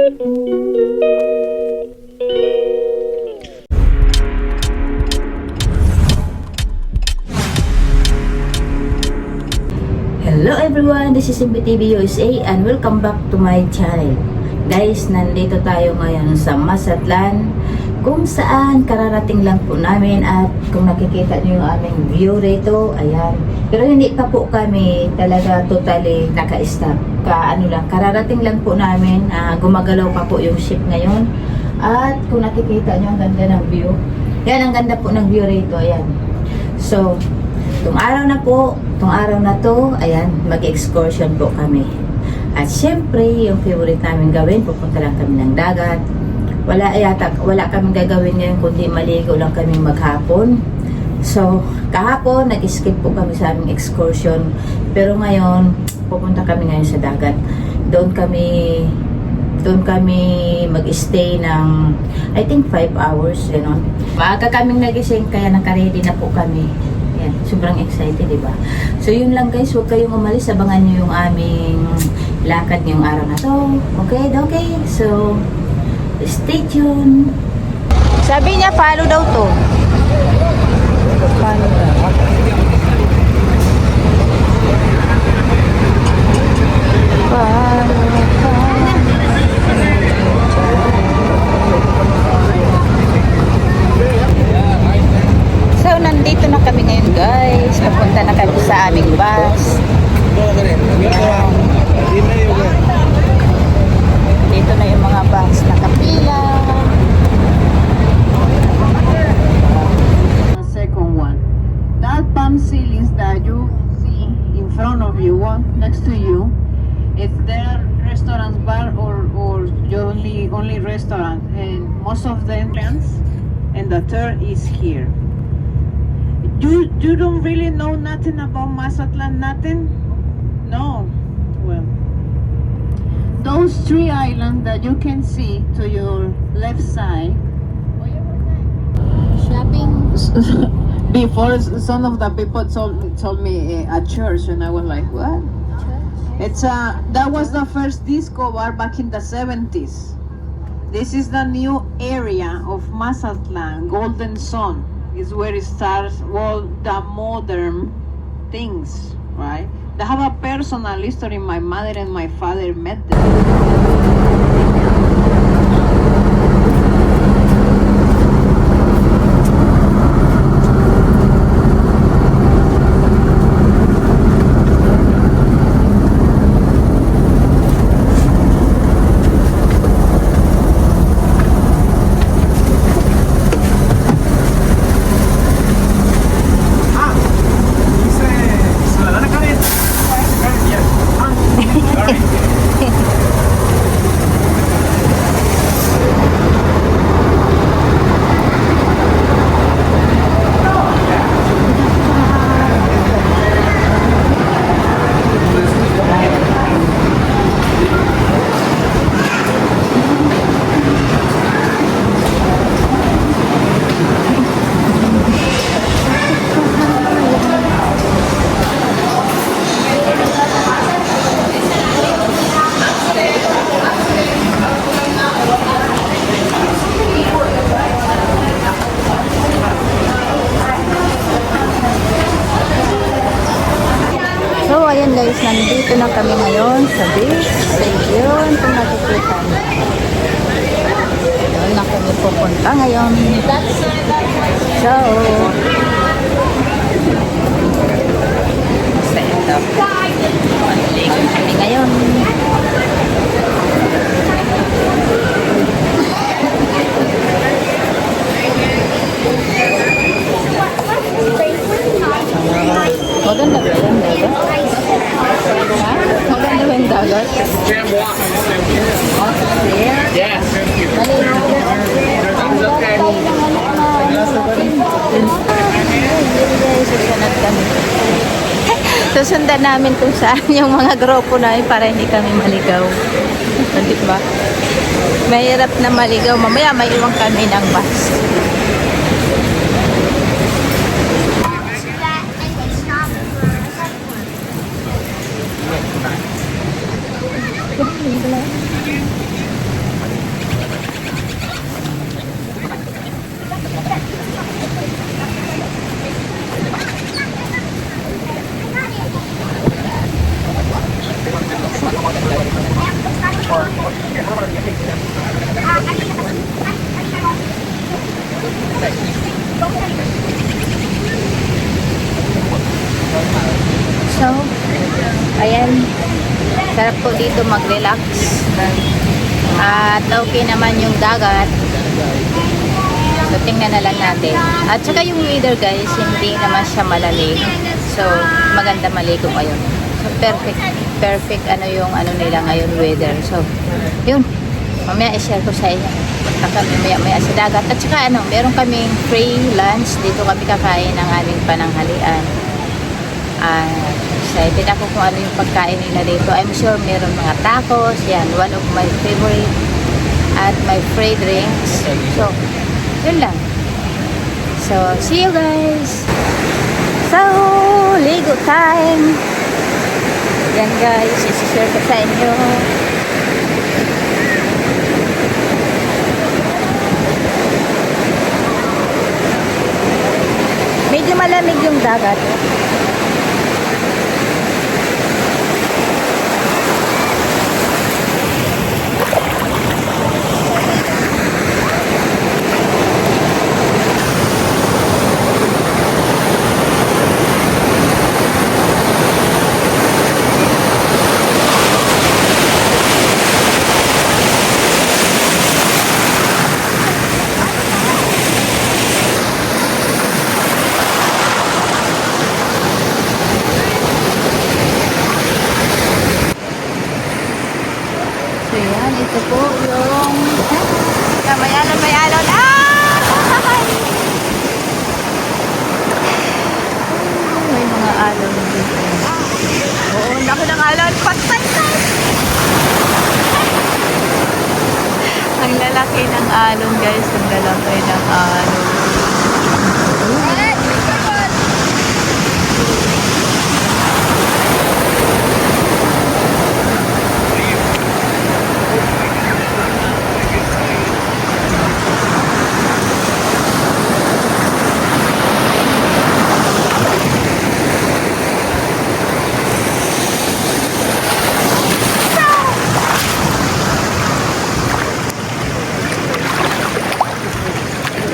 Hello everyone, this is MBTV USA and welcome back to my channel. Guys, nandito tayo ngayon sa Mazatlan, kung saan kararating lang po namin, at kung nakikita niyo yung aming view rito, ayan. Pero hindi pa po kami talaga totally naka-stop. Kararating lang po namin, gumagalaw pa po yung ship ngayon. At kung nakikita niyo, ang ganda ng view. Yan, ang ganda po ng view rito, ayan. So, itong araw na to, ayan, mag-excursion po kami. At syempre, yung favorite namin gawin, pupunta lang kami ng dagat. Wala kaming gagawin ngayon kundi maligo lang kami maghapon. So, kahapon, nag-skip po kami sa aming excursion. Pero ngayon, pupunta kami ngayon sa dagat. Doon kami mag-stay ng, I think, 5 hours, gano'n. Maaga kaming nagising, kaya nakaready na po kami. Yan, sobrang excited, diba? So, yun lang guys, huwag kayong umalis. Abangan nyo yung aming lakad ngayong araw na to. Okay? So, stay tuned. Sabi niya, follow daw to. Follow daw. So, nandito na kami ngayon guys. Papunta na kami sa aming bus. Dito na yung mga bus nakapila. The second one. That palm ceilings that you see in front of you, one next to you, it's their restaurant bar or only restaurant, and most of them dance, and the third is here. You don't really know nothing about Mazatlan, nothing? No. Well, those 3 islands that you can see to your left side. Shopping. Before, some of the people told me at church, and I was like, what? It's that was the first disco bar back in the 70s. This is the new area of Mazatlan. Golden Sun is where it starts all the modern things, right? They have a personal history. My mother and my father met them. Ayan guys, nandito na kami ngayon sa beach. Yun, kung nakikita nyo. Doon na kami pupunta ngayon. So, stand up. Maligo kami ngayon. Maganda ba yung dagat? Ha? Maganda ba yung dagat? Yes. Susunod kami. Susundan namin kung saan yung mga grupo namin para hindi kami maligaw. Hindi ba? Mahirap na maligaw. Mamaya may iwan kami ng bus. So, ayan. Sarap po dito mag-relax. At okay naman yung dagat. So, tingnan na lang natin. At saka yung weather guys, hindi naman siya malalim. So, maganda maligo ngayon. So, perfect ano yung ano nila ngayon weather. So, yun. Mamaya i-share ko sa inyo. Punta kami maya sa dagat. At saka ano, meron kaming free lunch. Dito kami kakain ng aming pananghalian. Excited ako kung ano yung pagkain nila dito. I'm sure meron mga tacos. Yan, one of my favorite. At my free drinks. So, yun lang. So, see you guys. So, ligo time. Yan guys, isi-share ko sa inyo. Medyo malamig yung dagat. So yan, ito po yung may alon. May mga alon dito. Oo, laki ng alon. Patay ka! Ang lalaki ng alon guys. Ang lalaki ng alon.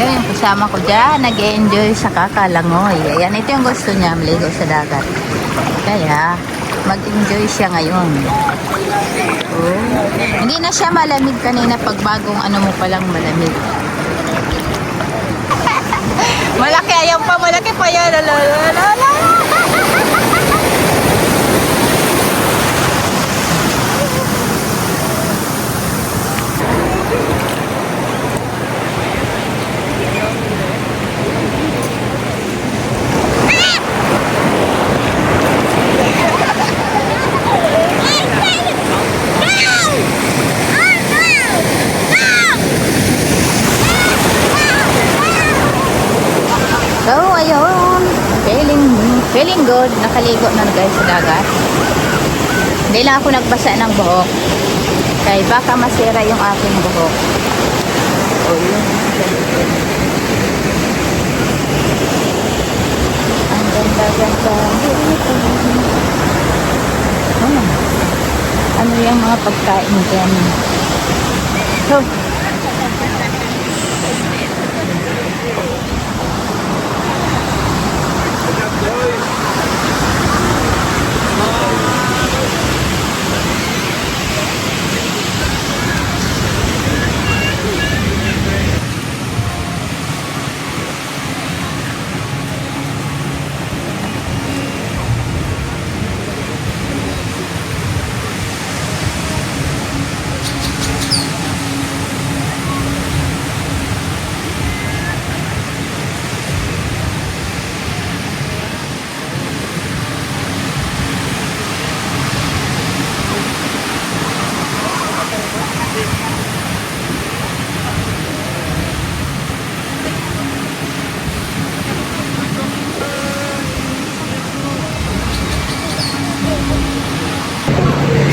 Yan yung kasama ko dyan, nag-enjoy sa kakalangoy. Ayan, ito yung gusto niya, maligo sa dagat. Kaya, mag-enjoy siya ngayon. Oh. Hindi na siya malamig kanina pag bagong ano mo palang malamig. Malaki, ayaw pa, malaki pa yan. So, ayun. Feeling good. Nakaligo na guys sa dagat. Hindi lang ako nagbasa ng buhok. Kaya baka masira yung aking buhok. O, yun. Ang ganda-ganda. Ano yung mga pagkain dyan? So,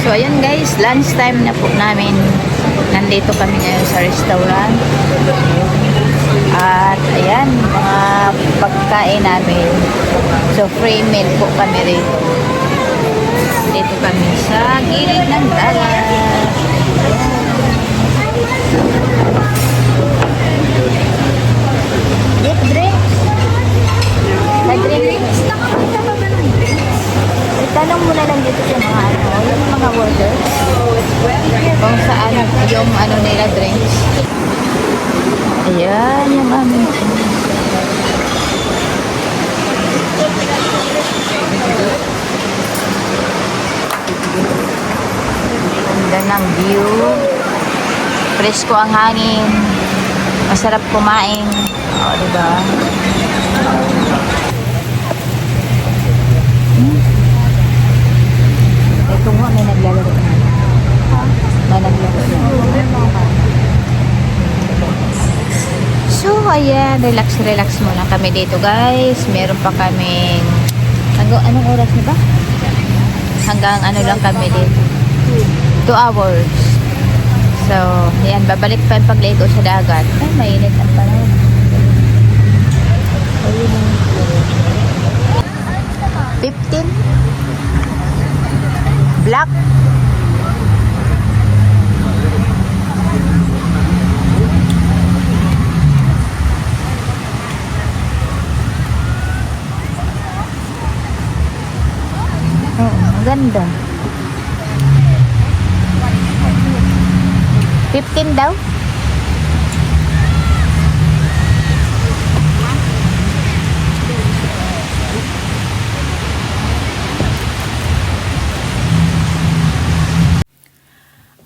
So, ayan guys, lunch time na po namin. Nandito kami ngayon sa restaurant. At, ayan, mga pagkain namin. So, free meal po kami rito. Dito kami sa gilid ng dagat. na lang dito sa mga ano, yung mga workers. Kung saan yung ano nila drinks. Ayan yung aming ganda ng view. Presko ang hangin. Masarap kumain. O, diba? Ito nga, may naglalaro na. May naglalaro na. So, ayan. Relax muna kami dito, guys. Meron pa kaming... Anong oras na ba? Hanggang ano lang kami dito. 2 hours. So, ayan. Babalik pa yung pagligo sa dagat. Ay, mainit ang panahon. Ayun. 15 black ang ganda 15 daw.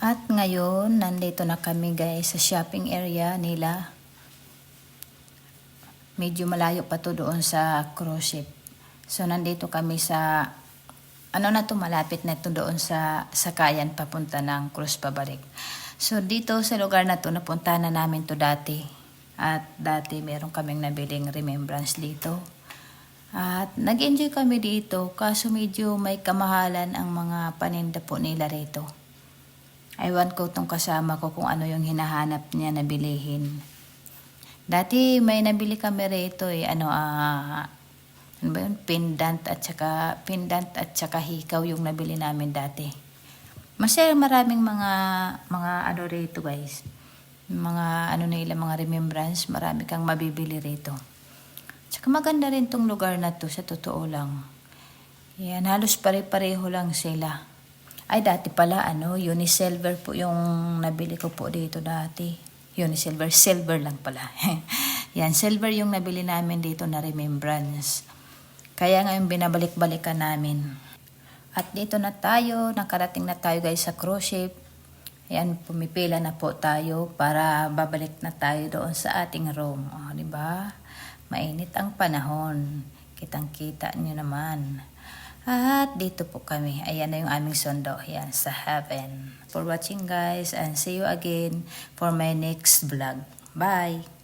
At ngayon, nandito na kami guys sa shopping area nila. Medyo malayo pa to doon sa cruise ship. So, nandito kami sa, ano na to, malapit na to doon sa sakayan papunta ng cruise pabalik. So, dito sa lugar na to, napunta na namin to dati. At dati, meron kaming nabiling remembrance dito. At nag-enjoy kami dito, kaso medyo may kamahalan ang mga paninda po nila rito. Ewan ko tong kasama ko kung ano yung hinahanap niya na bilihin. Dati may nabili kami rito ano ba yun? Pendant at saka hikaw yung nabili namin dati. Masaya maraming mga ano rito guys. Mga ano nila, mga remembrance, marami kang mabibili rito. Tsaka maganda rin tong lugar na to sa totoo lang. Yan, halos pare-pareho lang sila. Ay, dati pala, Unisilver po yung nabili ko po dito dati. Unisilver, silver lang pala. Yan, silver yung nabili namin dito na remembrance. Kaya ngayon binabalik-balikan namin. At dito na tayo, nakarating na tayo guys sa cruise ship. Yan, pumipila na po tayo para babalik na tayo doon sa ating room. O, diba? Mainit ang panahon. Kitang-kita nyo naman. At dito po kami. Ayan na yung aming sundo. Ayan, sa heaven. For watching guys and see you again for my next vlog. Bye!